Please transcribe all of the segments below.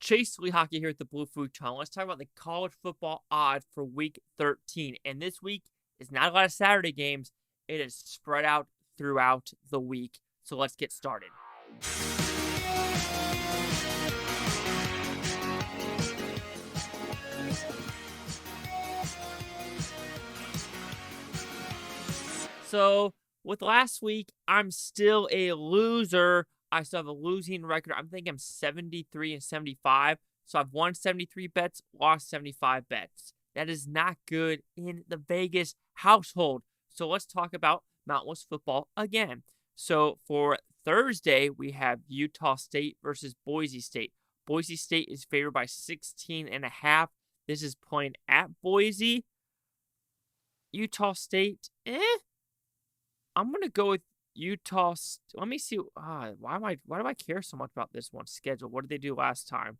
Chase Lehocky here at the Blue Futon. Let's talk about the college football odds for Week 13. And this week is not a lot of Saturday games. It is spread out throughout the week. So let's get started. So with last week, I'm still a loser. I still have a losing record. I think I'm 73 and 75. So I've won 73 bets, lost 75 bets. That is not good in the Vegas household. So let's talk about Mountain West football again. So for Thursday, we have Utah State versus Boise State. Boise State is favored by 16.5. This is playing at Boise. Utah State, I'm gonna go with Utah. Let me see. Why do I care so much about this one schedule? What did they do last time?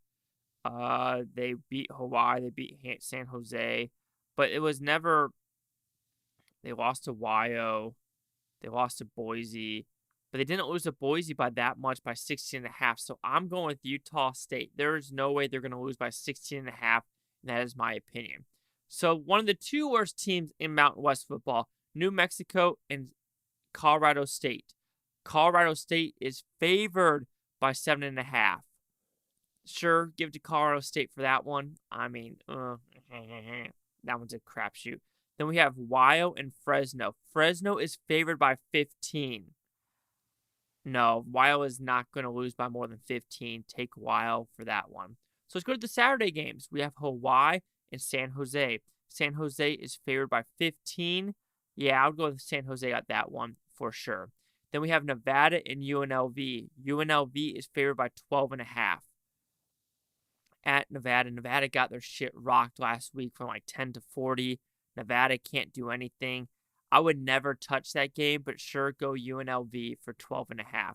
They beat Hawaii. They beat San Jose, but it was never. They lost to Wyo. They lost to Boise, but they didn't lose to Boise by that much, by 16.5. So I'm going with Utah State. There is no way they're going to lose by 16.5, and that is my opinion. So one of the two worst teams in Mountain West football, New Mexico and Colorado State. Colorado State is favored by 7.5. Sure, give it to Colorado State for that one. I mean, that one's a crapshoot. Then we have Wyo and Fresno. Fresno is favored by 15. No, Wyo is not going to lose by more than 15. Take Wyo for that one. So let's go to the Saturday games. We have Hawaii and San Jose. San Jose is favored by 15. Yeah, I would go with San Jose at that one for sure. Then we have Nevada and UNLV. UNLV is favored by 12.5. At Nevada. Nevada got their shit rocked last week from like 10-40. Nevada can't do anything. I would never touch that game, but sure, go UNLV for 12.5.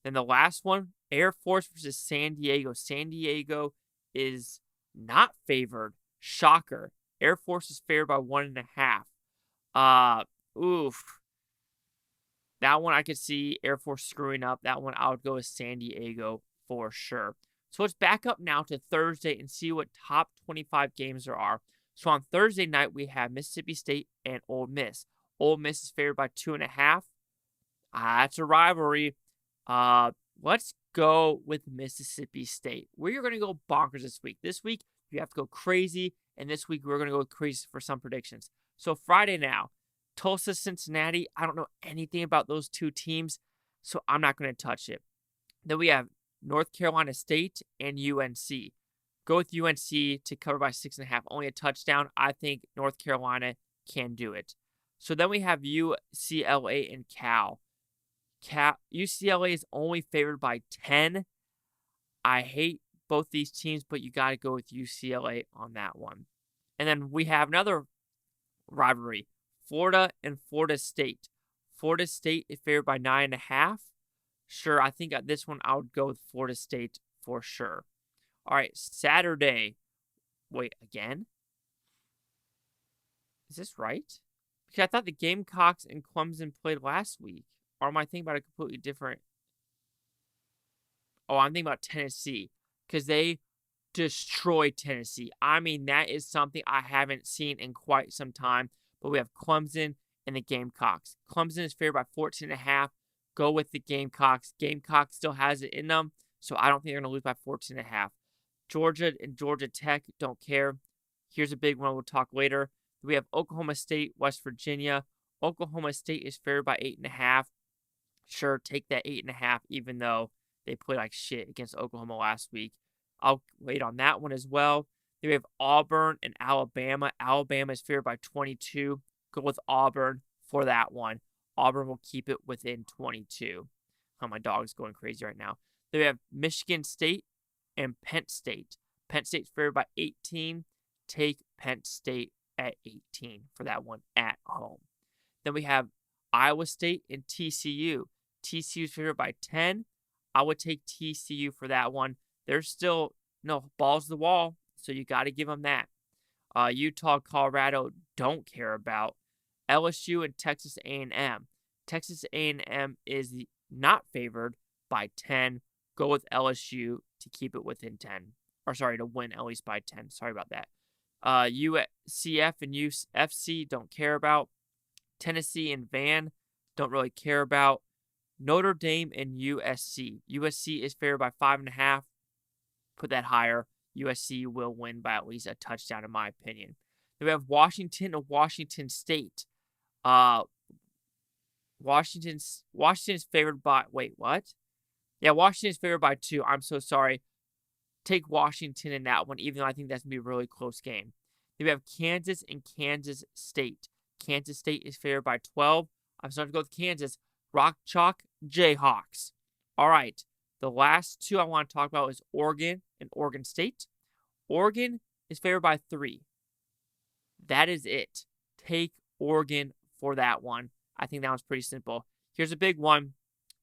Then the last one, Air Force versus San Diego. San Diego is not favored. Shocker. Air Force is favored by 1.5. Oof. That one I could see Air Force screwing up. That one I would go with San Diego for sure. So let's back up now to Thursday and see what top 25 games there are. So on Thursday night, we have Mississippi State and Ole Miss. Ole Miss is favored by 2.5. That's a rivalry. Let's go with Mississippi State. We're going to go bonkers this week. This week, you have to go crazy. And this week, we're going to go crazy for some predictions. So Friday now, Tulsa, Cincinnati. I don't know anything about those two teams, so I'm not going to touch it. Then we have North Carolina State and UNC. Go with UNC to cover by 6.5. Only a touchdown. I think North Carolina can do it. So then we have UCLA and Cal. UCLA is only favored by 10. I hate both these teams, but you got to go with UCLA on that one. And then we have another rivalry, Florida and Florida State. Florida State is favored by 9.5. Sure, I think at this one I would go with Florida State for sure. All right, Saturday. Wait, again? Is this right? Because I thought the Gamecocks and Clemson played last week. Or am I thinking about a completely different? Oh, I'm thinking about Tennessee. Because they destroyed Tennessee. I mean, that is something I haven't seen in quite some time. But we have Clemson and the Gamecocks. Clemson is favored by 14.5. Go with the Gamecocks. Gamecocks still has it in them. So I don't think they're going to lose by 14.5. Georgia and Georgia Tech, don't care. Here's a big one we'll talk later. We have Oklahoma State, West Virginia. Oklahoma State is favored by 8.5. Sure, take that 8.5, even though they played like shit against Oklahoma last week. I'll wait on that one as well. Then we have Auburn and Alabama. Alabama is favored by 22. Go with Auburn for that one. Auburn will keep it within 22. Oh, my dog's going crazy right now. Then we have Michigan State and Penn State. Penn State's favored by 18. Take Penn State at 18 for that one at home. Then we have Iowa State and TCU. TCU is favored by 10. I would take TCU for that one. There's still balls to the wall, so you got to give them that. Utah, Colorado, don't care about. LSU and Texas A&M. Texas A&M is not favored by 10. Go with LSU to keep it within 10 or sorry, to win at least by 10. Sorry about that. UCF and UFC don't care about. Tennessee and Van don't really care about. Notre Dame and USC. USC is favored by 5.5. Put that higher. USC will win by at least a touchdown, in my opinion. Then we have Washington and Washington State. Washington is favored by. Wait, what? Yeah, Washington is favored by 2. I'm so sorry. Take Washington in that one, even though I think that's going to be a really close game. Then we have Kansas and Kansas State. Kansas State is favored by 12. I'm starting to go with Kansas. Rock Chalk Jayhawks. All right. The last 2 I want to talk about is Oregon and Oregon State. Oregon is favored by 3. That is it. Take Oregon for that one. I think that one's pretty simple. Here's a big one.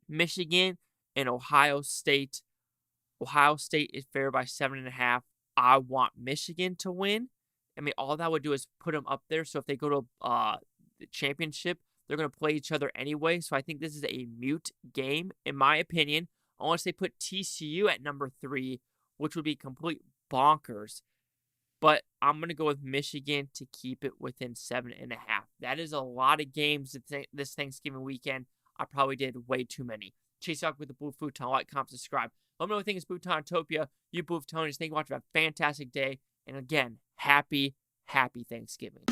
Michigan and Ohio State. Ohio State is favored by 7.5. I want Michigan to win. I mean, all that would do is put them up there. So if they go to the championship, they're going to play each other anyway. So I think this is a mute game, in my opinion. Unless they put TCU at number 3, which would be complete bonkers. But I'm going to go with Michigan to keep it within 7.5. That is a lot of games this Thanksgiving weekend. I probably did way too many. Chase out with the Blue Futon. Like, comment, subscribe. Let me know what you think is Futontopia. You Blue Futonians. Thank you for watching. Have a fantastic day. And again, happy Thanksgiving.